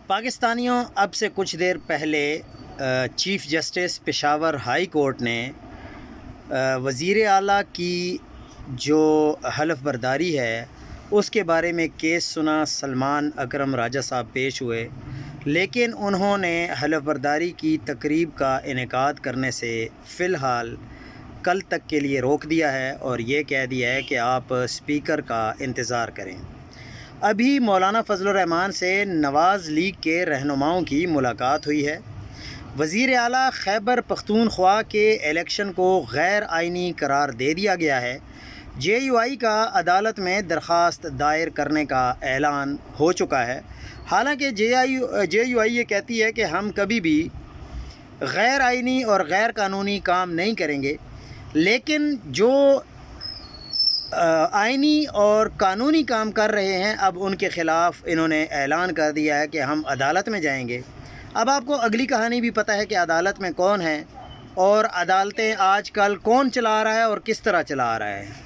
پاکستانیوں، اب سے کچھ دیر پہلے chief justice Peshawar high court نے وزیر اعلیٰ کی جو حلف برداری ہے اس کے بارے میں کیس سنا۔ سلمان اکرم راجہ صاحب پیش ہوئے، لیکن انہوں نے حلف برداری کی تقریب کا انعقاد کرنے سے فی الحال کل تک کے لیے روک دیا ہے اور یہ کہہ دیا ہے کہ آپ اسپیکر کا انتظار کریں۔ ابھی مولانا فضل الرحمان سے نواز لیگ کے رہنماؤں کی ملاقات ہوئی ہے۔ وزیر اعلیٰ خیبر پختونخوا کے الیکشن کو غیر آئینی قرار دے دیا گیا ہے۔ جے یو آئی کا عدالت میں درخواست دائر کرنے کا اعلان ہو چکا ہے۔ حالانکہ جے یو آئی یہ کہتی ہے کہ ہم کبھی بھی غیر آئینی اور غیر قانونی کام نہیں کریں گے، لیکن جو آئینی اور قانونی کام کر رہے ہیں اب ان کے خلاف انہوں نے اعلان کر دیا ہے کہ ہم عدالت میں جائیں گے۔ اب آپ کو اگلی کہانی بھی پتہ ہے کہ عدالت میں کون ہے اور عدالتیں آج کل کون چلا رہا ہے اور کس طرح چلا رہا ہے۔